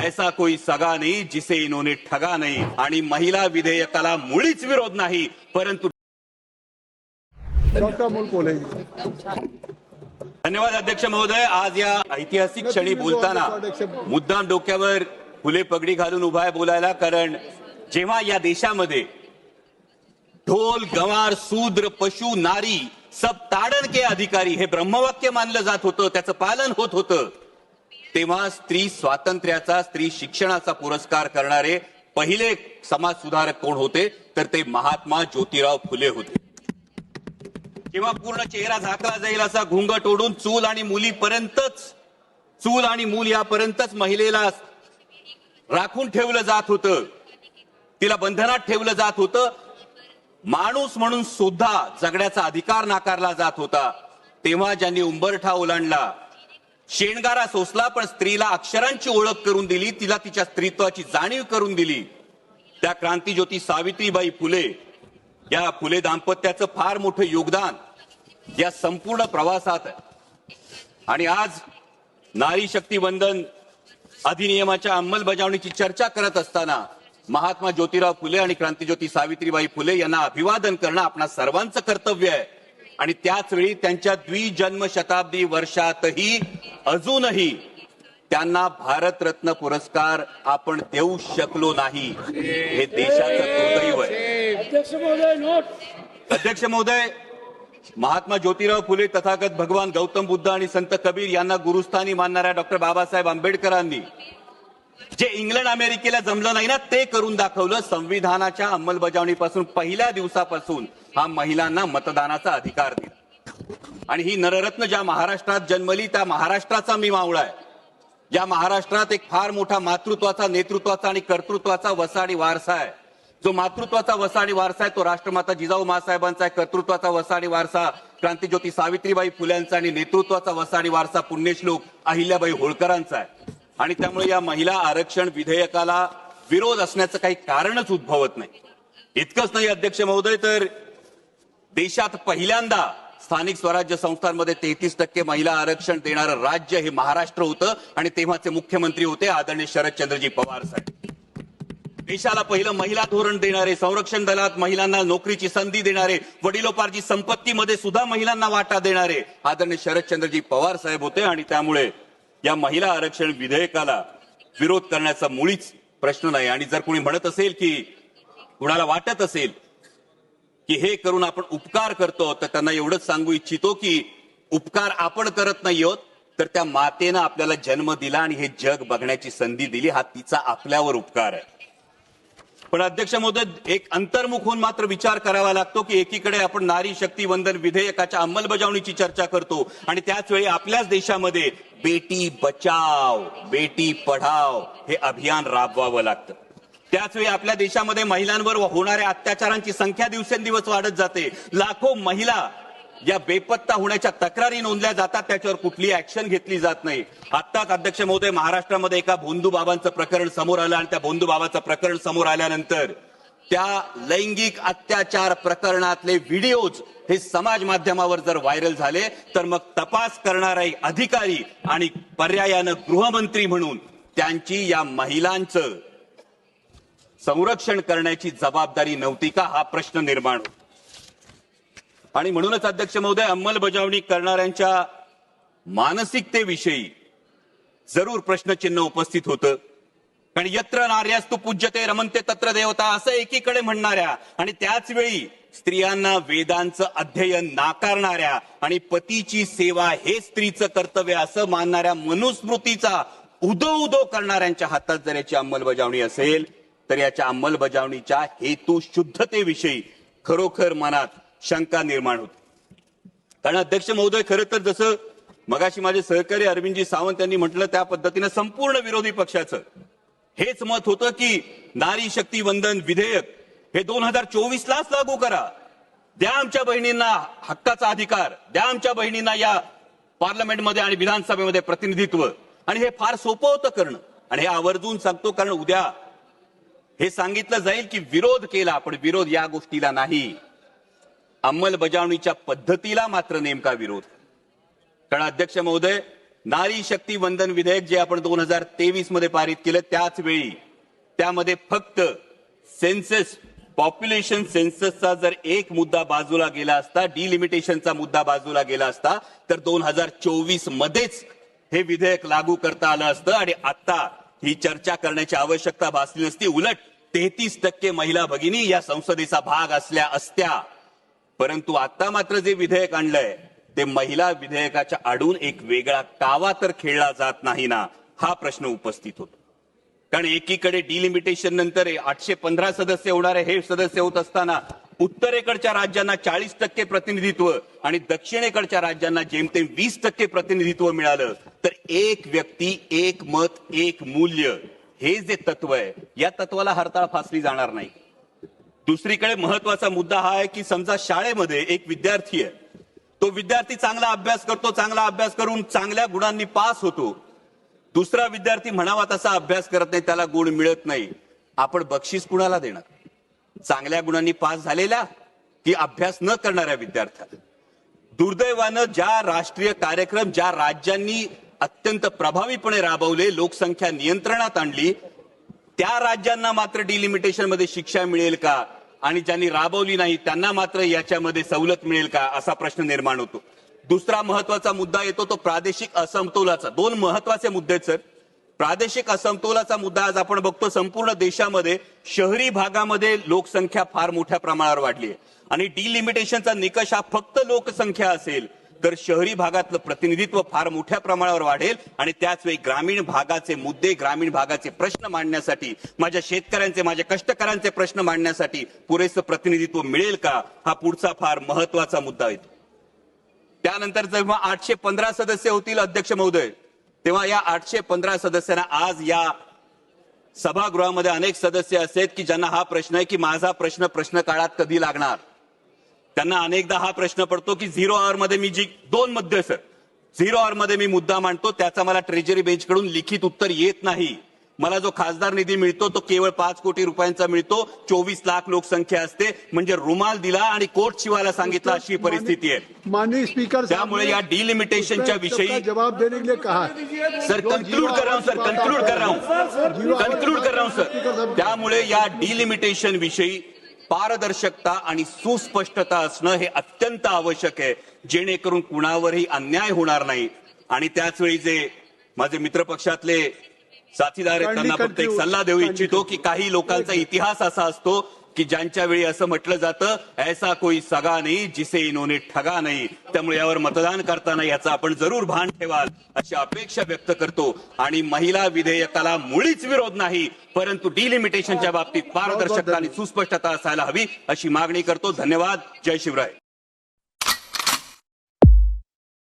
ऐसा कोई सगा नहीं जिसे इन्होंने ठगा नहीं। आणि महिला विधेयकाला मुळीच विरोध नाही, परंतु डॉक्टर अमोल कोल्हे। धन्यवाद अध्यक्ष महोदय। आज या ऐतिहासिक क्षणी बोलताना मुद्दाम डोक्यावर फुले पगडी घालून उभा आहे बोलायला, कारण जेव्हा या देशामध्ये ढोल गंवार शूद्र पशु नारी सब ताड़न के अधिकारी हे ब्रह्मवाक्य मानलं जात होतं, त्याचं पालन होत होतं, तेव्हा स्त्री स्वातंत्र्याचा स्त्री शिक्षणाचा पुरस्कार करणारे पहिले समाज सुधारक कोण होते, तर ते महात्मा ज्योतिराव फुले होते। जेव्हा पूर्ण चेहरा झाकला जाईल असा घुंगट ओढून चूल आणि मूल यापर्यंतच महिलेला राखून ठेवलं जात होतं, तिला बंधनात ठेवलं जात होतं, माणूस म्हणून सुद्धा जगण्याचा अधिकार नाकारला जात होता, तेव्हा ज्यांनी उंबरठा ओलांडला, शेणगारा सोसला, पण स्त्रीला अक्षरांची ओळख करून दिली, तिला तिच्या स्त्रीत्वाची जाणीव करून दिली, त्या क्रांतीज्योती सावित्रीबाई फुले, या फुले दाम्पत्याचं फार मोठं योगदान या संपूर्ण प्रवासात आहे। आणि आज नारी शक्ती वंदन अधिनियमाच्या अंमलबजावणीची चर्चा करत असताना महात्मा ज्योतिराव फुले आणि क्रांतीज्योती सावित्रीबाई फुले यांना अभिवादन करणं आपणा सर्वांचं कर्तव्य आहे। आणि त्याच वेळी त्यांच्या द्विजन्म शताब्दी वर्षातही अजूनही त्यांना भारतरत्न पुरस्कार आपण देऊ शकलो नाही, हे देशाचं दुर्दैव आहे। अध्यक्ष महोदय, महात्मा ज्योतिराव फुले, तथागत भगवान गौतम बुद्ध आणि संत कबीर यांना गुरुस्थानी मानणाऱ्या डॉक्टर बाबासाहेब आंबेडकरांनी जे इंग्लंड अमेरिकेला जमलं नाही ना, ते करून दाखवलं। संविधानाच्या अंमलबजावणीपासून पहिल्या दिवसापासून हा महिलांना मतदानाचा अधिकार दिला। आणि ही नररत्न ज्या महाराष्ट्रात जन्मली, त्या महाराष्ट्राचा मी मावळा आहे। या महाराष्ट्रात एक फार मोठा मातृत्वाचा, नेतृत्वाचा आणि कर्तृत्वाचा वसाडी वारसा आहे। जो मातृत्वाचा वसाडी वारसा आहे तो राष्ट्रमाता जिजाऊ माँसाहेबांचा आहे, कर्तृत्वाचा वसाडी वारसा क्रांतीज्योती सावित्रीबाई फुल्यांचा, आणि नेतृत्वाचा वसाडी वारसा पुण्यश्लोक अहिल्याबाई होळकरांचा आहे। आणि त्यामुळे या महिला आरक्षण विधेयकाला विरोध असण्याचं काही कारणच उद्भवत नाही। इतकंच नाही अध्यक्ष महोदय, तर देशात पहिल्यांदा स्थानिक स्वराज्य संस्थांमध्ये 33% महिला आरक्षण देणारं राज्य हे महाराष्ट्र होतं, आणि तेव्हाचे मुख्यमंत्री होते आदरणीय शरदचंद्रजी पवार साहेब। देशाला पहिलं महिला धोरण देणारे, संरक्षण दलात महिलांना नोकरीची संधी देणारे, वडिलोपार्जित संपत्तीमध्ये सुद्धा महिलांना वाटा देणारे आदरणीय शरदचंद्रजी पवार साहेब होते। आणि त्यामुळे या महिला आरक्षण विधेयकाला विरोध करण्याचा मुळीच प्रश्न नाही। आणि जर कोणी म्हणत असेल की, कुणाला वाटत असेल की हे करून आपण उपकार करतो, तर त्यांना एवढंच सांगू इच्छितो की उपकार आपण करत नाही आहोत, तर त्या मातेनं आपल्याला जन्म दिला आणि हे जग बघण्याची संधी दिली, हा तिचा आपल्यावर उपकार आहे। पण अध्यक्ष महोदय, एक अंतर्मुख होऊन मात्र विचार करावा लागतो की एकीकडे आपण नारी शक्ती वंदन विधेयकाच्या अंमलबजावणीची चर्चा करतो, आणि त्याच वेळी आपल्याच देशामध्ये बेटी बचाव बेटी पढाव हे अभियान राबवावं लागतं। त्याच वेळी आपल्या देशामध्ये महिलांवर होणाऱ्या अत्याचारांची संख्या दिवसेंदिवस वाढत जाते। लाखो महिला या बेपत्ता होण्याच्या तक्रारी नोंदल्या जातात, त्याच्यावर कुठली ऍक्शन घेतली जात नाही। आत्ताच अध्यक्ष महोदय, महाराष्ट्रामध्ये एका भोंदू बाबांचं प्रकरण समोर आलं, आणि त्या भोंदू बाबाचं प्रकरण समोर आल्यानंतर त्या लैंगिक अत्याचार प्रकरणातले व्हिडिओज हे समाज माध्यमावर जर व्हायरल झाले, तर मग तपास करणारे अधिकारी आणि पर्यायानं गृहमंत्री म्हणून त्यांची या महिलांचं संरक्षण करण्याची जबाबदारी नव्हती का, हा प्रश्न निर्माण होतो। आणि म्हणूनच अध्यक्ष महोदय, अंमलबजावणी करणाऱ्यांच्या मानसिकतेविषयी जरूर प्रश्नचिन्ह उपस्थित होतं। कारण यत्र नार्यास्तु पूज्यते रमन्ते तत्र देवता असं एकीकडे म्हणणाऱ्या, आणि त्याच वेळी स्त्रियांना वेदांचं अध्ययन नाकारणाऱ्या आणि पतीची सेवा हे स्त्रीचं कर्तव्य असं मानणाऱ्या मनुस्मृतीचा उदो करणाऱ्यांच्या हातात जर याची अंमलबजावणी असेल, तर याच्या अंमलबजावणीच्या हेतू शुद्धतेविषयी खरोखर मनात शंका निर्माण होते। कारण अध्यक्ष महोदय, खरं तर जसं मगाशी माझे सहकारी अरविंदजी सावंत यांनी म्हटलं, त्या पद्धतीनं संपूर्ण विरोधी पक्षाचं हेच मत होतं की नारी शक्ती वंदन विधेयक हे 2024लाच लागू करा, द्या आमच्या बहिणींना हक्काचा अधिकार, द्या आमच्या बहिणींना या पार्लमेंटमध्ये आणि विधानसभेमध्ये प्रतिनिधित्व। आणि हे फार सोपं होतं करणं, आणि हे आवर्जून सांगतो कारण उद्या हे सांगितलं जाईल की विरोध केला, पण विरोध या गोष्टीला नाही, अंमलबजावणीच्या पद्धतीला मात्र नेमका विरोध। कारण अध्यक्ष महोदय, नारी शक्ती वंदन विधेयक जे आपण 2023 मध्ये पारित केलं, त्याच वेळी त्यामध्ये फक्त सेन्सस, पॉप्युलेशन सेन्ससचा जर एक मुद्दा बाजूला गेला असता, डिलिमिटेशनचा मुद्दा बाजूला गेला असता, तर 2024 मध्येच हे विधेयक लागू करता आलं असतं आणि आता ही चर्चा करण्याची आवश्यकता भासली नसती. उलट 33% महिला भगिनी या संसदेचा भाग असल्या असत्या. परंतु आता मात्र जे विधेयक आणलंय ते महिला विधेयकाच्या आडून एक वेगळा कावा तर खेळला जात नाही ना, हा प्रश्न उपस्थित होतो. कारण एकीकडे डिलिमिटेशन नंतर 815 सदस्य होणारे हे सदस्य होत असताना उत्तरेकडच्या राज्यांना 40% प्रतिनिधित्व आणि दक्षिणेकडच्या राज्यांना जेमतेम 20% प्रतिनिधित्व मिळालं. तर एक व्यक्ती, एक मत, एक मूल्य, हे जे तत्व आहे, या तत्वाला हरताळ फासली जाणार नाही. दुसरीकडे महत्वाचा मुद्दा हा आहे की समजा शाळेमध्ये एक विद्यार्थी आहे, तो विद्यार्थी चांगला अभ्यास करतो, चांगला अभ्यास करून चांगल्या गुणांनी पास होतो. दुसरा विद्यार्थी म्हणावा तसा अभ्यास करत नाही, त्याला गुण मिळत नाही. आपण बक्षीस कुणाला देणार? चांगल्या गुणांनी पास झालेल्या की अभ्यास न करणाऱ्या विद्यार्थ्याला? दुर्दैवानं ज्या राष्ट्रीय कार्यक्रम ज्या राज्यांनी अत्यंत प्रभावीपणे राबवले, लोकसंख्या नियंत्रणात आणली, त्या राज्यांना मात्र डिलिमिटेशन मध्ये शिक्षा मिळेल का, आणि ज्यांनी राबवली नाही त्यांना मात्र याच्यामध्ये सवलत मिळेल का, असा प्रश्न निर्माण होतो. दुसरा महत्वाचा मुद्दा येतो तो प्रादेशिक असमतोलाचा. दोन महत्वाचे मुद्दे सर. प्रादेशिक असमतोलाचा मुद्दा आज आपण बघतो संपूर्ण देशामध्ये शहरी भागामध्ये लोकसंख्या फार मोठ्या प्रमाणावर वाढली आहे आणि डिलिमिटेशनचा निकष हा फक्त लोकसंख्या असेल तर शहरी भागातलं प्रतिनिधित्व फार मोठ्या प्रमाणावर वाढेल आणि त्याच वेळी ग्रामीण भागाचे मुद्दे, ग्रामीण भागाचे प्रश्न मांडण्यासाठी, माझ्या शेतकऱ्यांचे, माझ्या कष्टकऱ्यांचे प्रश्न मांडण्यासाठी पुरेसं प्रतिनिधित्व मिळेल का, हा पुढचा फार महत्वाचा मुद्दा येतो. त्यानंतर जेव्हा 815 सदस्य होतील अध्यक्ष महोदय, तेव्हा या 815 सदस्यांना आज या सभागृहामध्ये अनेक सदस्य असे आहेत की ज्यांना हा प्रश्न आहे की माझा प्रश्न काळात कधी लागणार. त्यांना अनेकदा हा प्रश्न पडतो की 0 आवर मध्ये मी जी 2 मुद्दे सर 0 आवर मध्ये मी मुद्दा मांडतो त्याचा मला ट्रेजरी बेंचकडून लिखित उत्तर येत नाही. मला जो खासदार निधी मिळतो तो केवळ 5 कोटी रुपयांचा मिळतो. 24 लाख लोकसंख्या असते, म्हणजे रुमाल दिला आणि कोट शिवायला सांगितला अशी परिस्थिती आहे. माननीय स्पीकर, त्यामुळे या डिलिमिटेशनच्या विषयी जवाब देने के लिए कहा सर, कंक्लूड कर रहा हूं सर. त्यामुळे या डिलिमिटेशन विषयी पारदर्शकता आणि सुस्पष्टता असणं हे अत्यंत आवश्यक आहे, जेणेकरून कुणावरही अन्याय होणार नाही. आणि त्याच वेळी जे माझे मित्र पक्षातले साथीदार आहेत त्यांना फक्त एक सल्ला देऊ इच्छितो की काही लोकांचा इतिहास असा असतो की ज्यांच्या वेळी असं म्हटलं जातं ऐसा कोई सगा नाही जिसे इन्होंने ठगा नाही. त्यामुळे यावर मतदान करताना याचा आपण जरूर भान ठेवाल अशी अपेक्षा व्यक्त करतो. आणि महिला विधेयकाला मुळीच विरोध नाही, परंतु डिलिमिटेशनच्या बाबतीत पारदर्शकता आणि सुस्पष्टता असायला हवी अशी मागणी करतो. धन्यवाद. जय शिवराय.